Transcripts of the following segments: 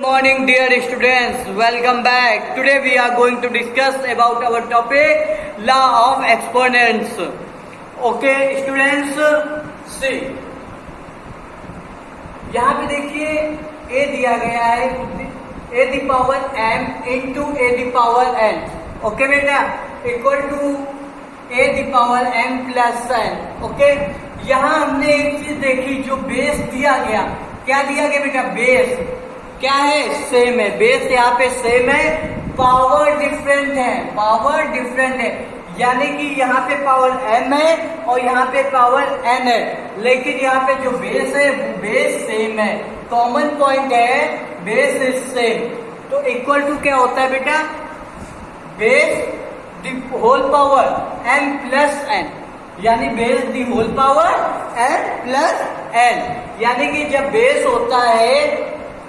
Morning dear students, welcome back. Today we are going to discuss about our topic law of exponents. Okay students, see यहाँ पे देखिए a दिया गया है a the power m into a the power n. Okay बेटा, equal to a the power m plus n. Okay, यहाँ हमने एक चीज देखी जो बेस दिया गया. क्या दिया गया बेटा? बेस क्या है? सेम है. बेस यहाँ पे सेम है, पावर डिफरेंट है. पावर डिफरेंट है यानी कि यहाँ पे पावर m है और यहाँ पे पावर n है, लेकिन यहाँ पे जो बेस है वो बेस सेम है. कॉमन पॉइंट है बेस इज सेम. तो इक्वल टू क्या होता है बेटा? Base the whole power m plus n, यानी base the whole power m plus n. यानी कि जब बेस होता है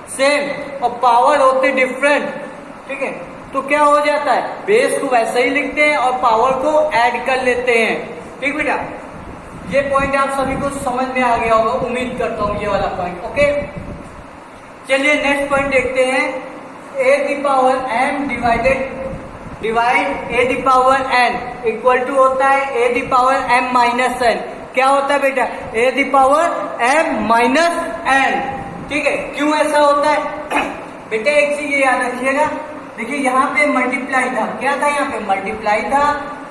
सेम और पावर होते डिफरेंट, ठीक है, तो क्या हो जाता है? बेस को वैसे ही लिखते हैं और पावर को ऐड कर लेते हैं. ठीक बेटा, ये पॉइंट आप सभी को समझ में आ गया होगा, उम्मीद करता हूं ये वाला पॉइंट. ओके, चलिए नेक्स्ट पॉइंट देखते हैं. a the power m divide a the power n equal to होता है a the power m minus n. क्या होता है बेटा? a the power m minus n. ठीक है, क्यों ऐसा होता है बेटा? एक चीज ये याद रखिएगा. देखिए यहाँ पे मल्टीप्लाई था. क्या था? यहाँ पे मल्टीप्लाई था.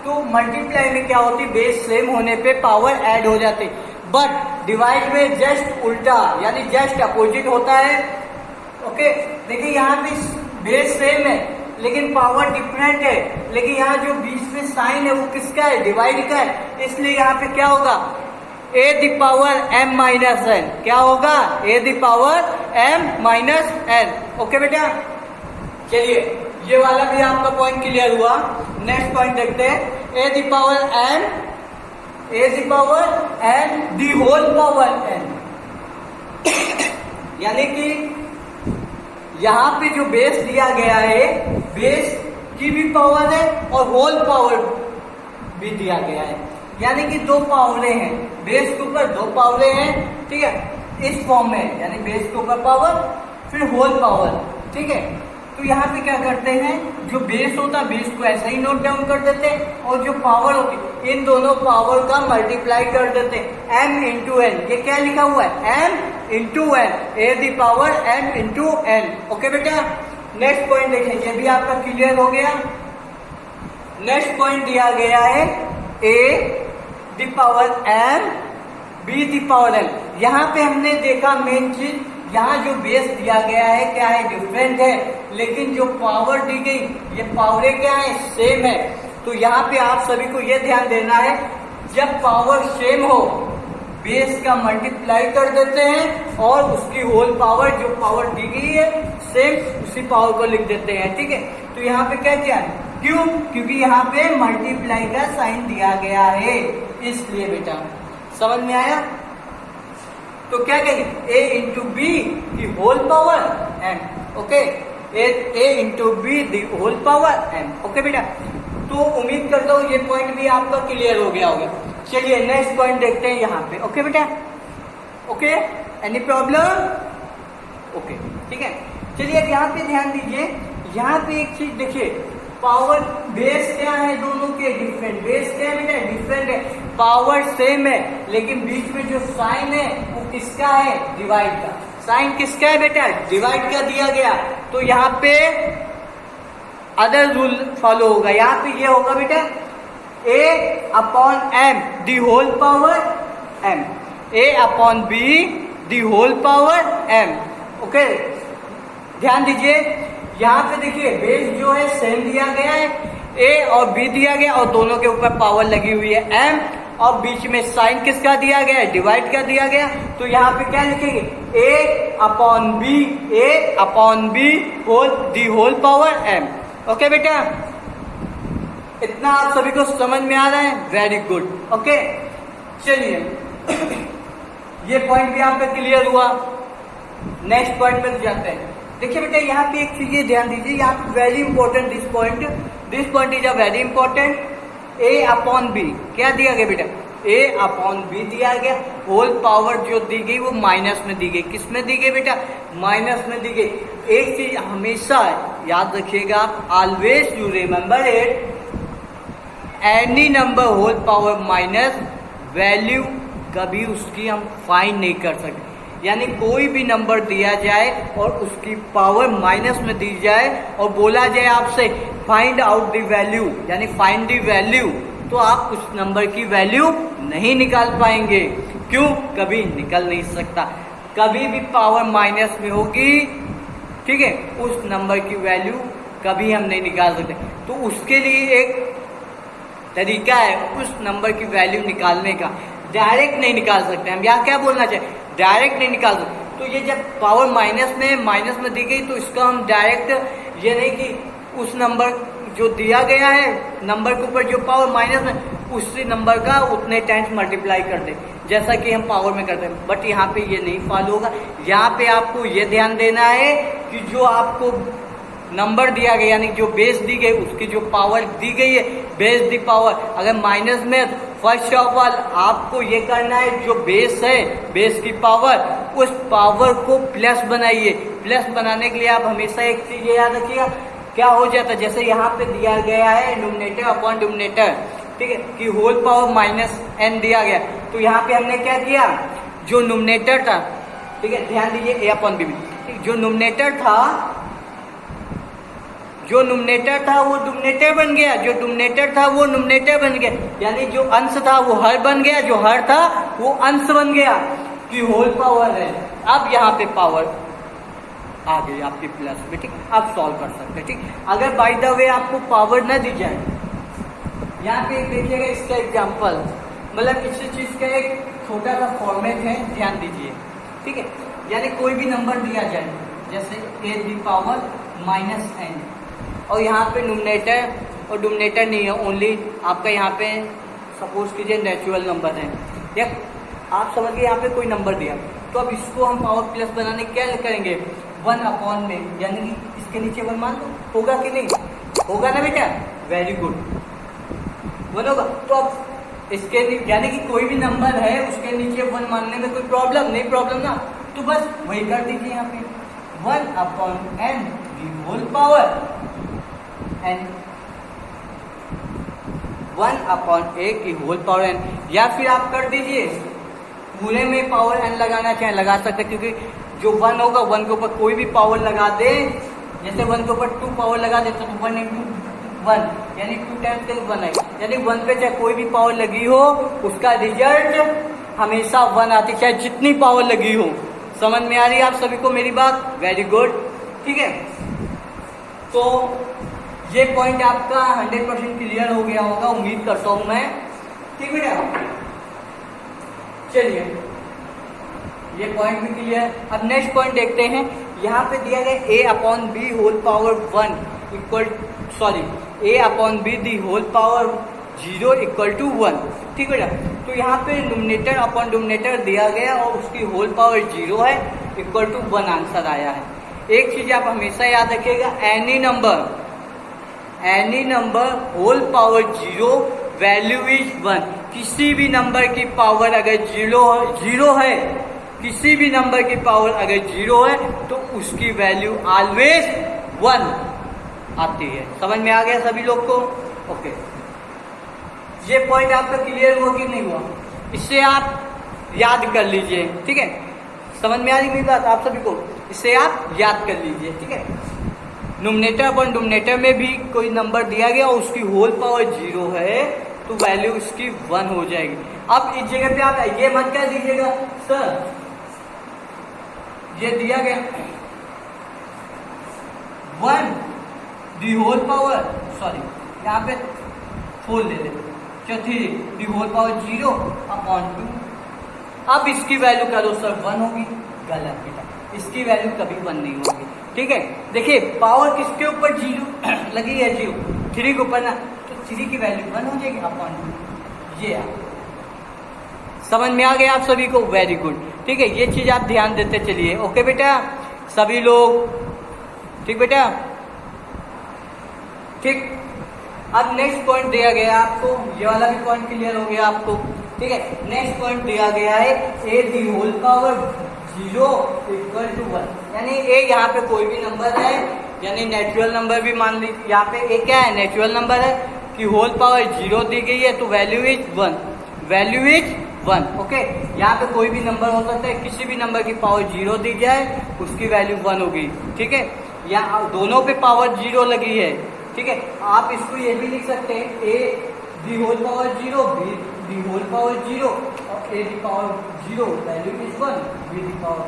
तो मल्टीप्लाई में क्या होती? बेस सेम होने पे पावर ऐड हो जाती. बट डिवाइड में जस्ट उल्टा, यानी जस्ट अपोजिट होता है. ओके, देखिए यहाँ पे बेस सेम है लेकिन पावर डिफरेंट है, लेकिन यहाँ जो बीच में साइन है वो किसका है? डिवाइड का है. इसलिए यहाँ पे क्या होगा? a the power m minus n. क्या होगा? a the power m minus n. Okay बेटा, चलिए ये वाला भी आपका पॉइंट क्लियर हुआ. नेक्स्ट पॉइंट देखते हैं. a the power n the whole power n. यानी कि यहाँ पे जो बेस दिया गया है, बेस की भी पावर है और होल पावर भी दिया गया है. यानी कि दो पावरें हैं, बेस के ऊपर दो पावरें हैं. ठीक है, इस फॉर्म में, यानी बेस के ऊपर पावर फिर होल पावर. ठीक है, तो यहाँ पे क्या करते हैं? जो बेस होता है बेस को ऐसे ही नोट डाउन कर देते हैं और जो पावर होती इन दोनों पावर का मल्टीप्लाई कर देते हैं. m into n. ये क्या लिखा हुआ है? m into n. a the power m into n. Okay बेटा, नेक्स्ट पॉइंट देखें. ये भी आपका क्लियर हो गया. नेक्स्ट पॉइंट दिया गया है a the power m b the power n. यहाँ पे हमने देखा मेन चीज, यहाँ जो बेस दिया गया है क्या है? डिफरेंट है, लेकिन जो पावर दी गई ये पावरें क्या है? सेम है. तो यहाँ पे आप सभी को ये ध्यान देना है, जब पावर सेम हो बेस का मल्टीप्लाई कर देते हैं और उसकी होल पावर, जो पावर दी गई है सेम, उसी पावर को लिख देते हैं. ठीक है, तो यहाँ पे क्या किया? क्यों? क्योंकि यहाँ पे मल्टीप्लाई का साइन दिया गया है, इसलिए बेटा. समझ में आया? तो क्या कहेंगे? a into b the whole power m. Okay, a into b the whole power m. Okay बेटा, तो उम्मीद करता हूँ ये पॉइंट भी आपका क्लियर हो गया होगा. चलिए नेक्स्ट पॉइंट देखते हैं यहाँ पे. ओके बेटा, ओके, एनी प्रॉब्लम? ओके, ठीक है. चलिए यहाँ पे ध्यान दीजिए. यहाँ पे एक चीज देखिए, पावर बेस क्या है? दोनों के डिफरेंट. बेस क्या है बेटा? डिफरेंट है. पावर सेम है, लेकिन बीच में जो साइन है वो किसका है? डिवाइड का. साइन किसका है बेटा? डिवाइड का दिया गया. तो यहाँ पे अदर रूल फॉलो होगा. यहाँ पे ये होगा बेटा a upon m the whole power m, a upon b the whole power m. Okay, ध्यान दीजिए. यहाँ पे देखिए बेस जो है सेम दिया गया है, a और b दिया गया और दोनों के ऊपर पावर लगी हुई है m, और बीच में साइन किसका दिया गया है? डिवाइड का दिया गया. तो यहाँ पे क्या लिखेंगे? a upon b whole the whole power m. Okay बेटा, इतना आप सभी को समझ में आ रहा है? Very good. ओके, चलिए ये पॉइंट भी आपका क्लियर हुआ. नेक्स्ट पॉइंट पे जाते हैं. देखिए बेटा, यहाँ पे एक चीज ध्यान दीजिए. यहाँ पे very important this point is a very important. a upon b क्या दिया गया बेटा? a अपॉन बी दिया गया, होल पावर जो दी गई वो माइनस में दी गई। किस में दी गई बेटा? माइनस में दी गई। एक चीज हमेशा याद रखिएगा आप, always you remember it, any number whole power minus value कभी उसकी हम फाइंड नहीं कर सकते। यानी कोई भी नंबर दिया जाए और उसकी पावर माइनस में दी जाए और बोला जाए आपसे फाइंड आउट द वैल्यू, यानी फाइंड द वैल्यू, तो आप उस नंबर की वैल्यू नहीं निकाल पाएंगे। क्यों? कभी निकल नहीं सकता। कभी भी पावर माइनस में होगी, ठीक है, उस नंबर की वैल्यू कभी हम नहीं निकाल सकते। तो उसके लिए एक तरीका है उस नंबर की वैल्यू निकालने का, डायरेक्ट नहीं निकाल सकते हम। यहाँ क्या बोलना चाहिए? डायरेक्ट नहीं निकाल सकते। तो ये जब पावर माइनस में दी गई तो इसका हम डायरेक्ट, ये नहीं कि उस नंबर जो दिया गया है नंबर के ऊपर जो पावर माइनस में, उसी नंबर का उतने टाइम्स मल्टीप्लाई कर दे जैसा कि हम पावर में करते हैं। बट यहाँ पे ये नहीं फॉलो होगा। यहाँ पे आपको ये ध्यान देना है कि जो आपको नंबर दिया गया, यानी जो बेस दी गई, उसकी जो पावर दी गई है, बेस दी पावर अगर माइनस में, फर्स्ट ऑफ ऑल आपको ये करना है जो बेस है, बेस की पावर, उस पावर को प्लस बनाइए। प्लस बनाने के लिए आप हमेशा एक चीज याद रखिएगा, क्या हो जाता है, जैसे यहाँ पे दिया गया है न्यूमरेटर अपॉन डिनोमिनेटर, ठीक है, कि होल पावर माइनस n दिया गया। तो यहाँ पे हमने क्या किया, जो न्यूमरेटर था, ठीक है, ध्यान दीजिए a अपॉन b, जो न्यूमरेटर था वो डिनोमिनेटर बन गया, जो डिनोमिनेटर था वो न्यूमरेटर बन गया, यानी जो अंश था वो हर बन गया, जो हर था वो अंश बन गया, कि होल पावर है। अब यहाँ पे पावर आ गई आपकी प्लस में, ठीक, आप सॉल्व कर सकते हैं, ठीक। अगर बाय द वे आपको पावर न दी जाए, यहाँ पे देखिएगा इसका एग्जाम्पल, मतलब किसी चीज का एक छोटा सा फॉर्मेट है, ध्यान दीजिए, ठीक है। यानी कोई भी नंबर दिया जाए, जैसे a the power minus n, और यहाँ पे न्यूमरेटर और डिनोमिनेटर नहीं है, ओनली आपका यहाँ पे सपोज कीजिए नेचुरल नंबर है, या आप समझिए यहाँ पे कोई नंबर दिया, तो अब इसको हम पावर प्लस बनाने क्या करेंगे, 1 अपॉन में, यानी कि इसके नीचे 1 मान लो, होगा कि नहीं, होगा ना बेटा, वेरी गुड, 1 होगा। तो अब इसके यानी कि कोई भी नंबर है उसके नीचे 1 मानने में कोई प्रॉब्लम नहीं, प्रॉब्लम ना, तो बस वही कर दीजिए यहाँ पे 1 upon n the whole power n, 1 upon a की होल पावर n, या फिर आप कर दीजिए पूरे में पावर n लगाना चाहे लगा सकते, क्योंकि जो 1 होगा 1 के ऊपर कोई भी पावर लगा दे, जैसे 1 के ऊपर 2 पावर लगा दे तो 1 into 1 यानी 2 टाइम्स 1 है, यानी 1 पे चाहे कोई भी पावर लगी हो उसका रिजल्ट हमेशा 1 आती, चाहे जितनी पावर लगी हो। समझ में आ रही है आप सभी को मेरी बात? वेरी गुड, ठीक है। तो ये पॉइंट आपका 100% क्लियर हो गया होगा, उम्मीद करता हूं मैं, ठीक है बेटा। चलिए ये पॉइंट भी क्लियर। अब नेक्स्ट पॉइंट देखते हैं। यहाँ पे दिया गया a upon b whole power 1 equal, sorry, a upon B the whole power 0 equal to 1, ठीक है। तो यहाँ पे न्यूमरेटर अपॉन डिनोमिनेटर दिया गया और उसकी होल पावर 0 है, इक्वल टू 1 आंसर आया है। एक चीज आप हमेशा याद रखिएगा, any number whole power 0 value is 1। किसी भी नंबर की पावर अगर 0 है, किसी भी नंबर की पावर अगर 0 है तो उसकी वैल्यू ऑलवेज 1 आती है। समझ में आ गया सभी लोग को? ओके, ये पॉइंट आपका क्लियर हुआ कि नहीं हुआ? इससे आप याद कर लीजिए, ठीक है। समझ में आ रही मेरी बात आप सभी को? इससे आप याद कर लीजिए, ठीक है। न्यूमरेटर अपॉन डिनोमिनेटर में भी कोई नंबर दिया गया और उसकी होल पावर 0 है तो वैल्यू उसकी 1 हो जाएगी। अब इस जगह पे आप ये मत कह दीजिएगा सर ये दिया गया 1 दी होल पावर, सॉरी यहाँ पे 4 ले लेते, 3 दी होल पावर 0 अपॉन 2। अब इसकी वैल्यू करो सर 1 होगी, गलत बेटा, इसकी वैल्यू कभी 1 नहीं होगी, ठीक है। देखिए पावर किसके ऊपर 0 लगी है, 0 3 के ऊपर ना, तो 3 की वैल्यू 1 हो जाएगी अपॉन 2। ये समझ में आ गया आप सभी को? वेरी गुड, ठीक है। ये चीज आप ध्यान देते चलिए, ओके बेटा सभी लोग, ठीक बेटा, ठीक। अब नेक्स्ट पॉइंट दिया गया आपको, ये वाला भी पॉइंट क्लियर हो गया आपको। ठीक है। नेक्स्ट पॉइंट दिया गया है A the whole power 0 equal to 1, यानी ए यहाँ पे कोई भी नंबर है, यानी नेचुरल नंबर भी मान लीजिए, यहाँ पे ए क्या है, नेचुरल नंबर है कि होल पावर 0 दी गई है तो value is 1, value is 1। Okay, यहाँ पे कोई भी नंबर हो सकता है, किसी भी नंबर की पावर 0 दी जाए उसकी वैल्यू 1 होगी। ठीक है, यहाँ दोनों पे पावर 0 लगी है। ठीक है, आप इसको ये भी लिख सकते हैं A the whole power 0, B the whole power 0 और A the power 0 value is 1, B the power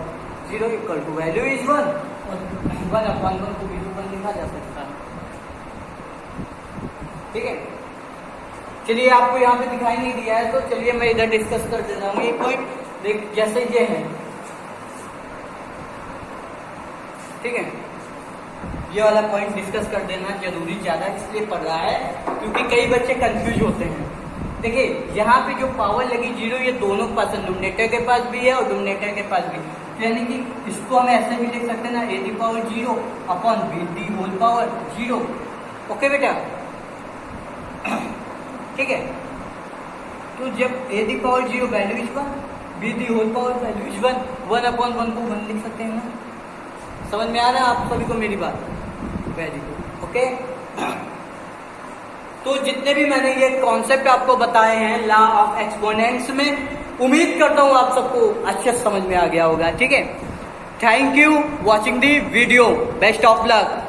0 equal to value is 1 और 1/1 को भी 1 लिखा जा सकता है। ठीक है, चलिए आपको यहाँ पे दिखाई नहीं दिया है तो चलिए मैं इधर डिस्कस कर देता हूँ। एक पॉइंट देख, जैसे ये है, ठीक है, ये वाला पॉइंट डिस्कस कर देना जरूरी ज्यादा इसलिए पड़ रहा है क्योंकि कई बच्चे कंफ्यूज होते हैं। देखिए यहाँ पे जो पावर लगी 0, ये दोनों के पास, न्यूमरेटर के पास भी है और डिनोमिनेटर के पास भी, यानी कि इसको हम ऐसे भी लिख सकते हैं ना, A the power 0 upon B the whole power 0। Okay बेटा, ठीक है, तो जब A the power 0 value is 1, B the whole power value is 1, 1/1 को 1 लिख सकते हैं ना। समझ में आ रहा है आप सभी को मेरी बात? Very good. ओके, तो जितने भी मैंने ये कॉन्सेप्ट आपको बताए हैं लॉ ऑफ एक्सपोनेंट्स में, उम्मीद करता हूँ आप सबको अच्छे समझ में आ गया होगा। ठीक है, thank you watching the video, best of luck.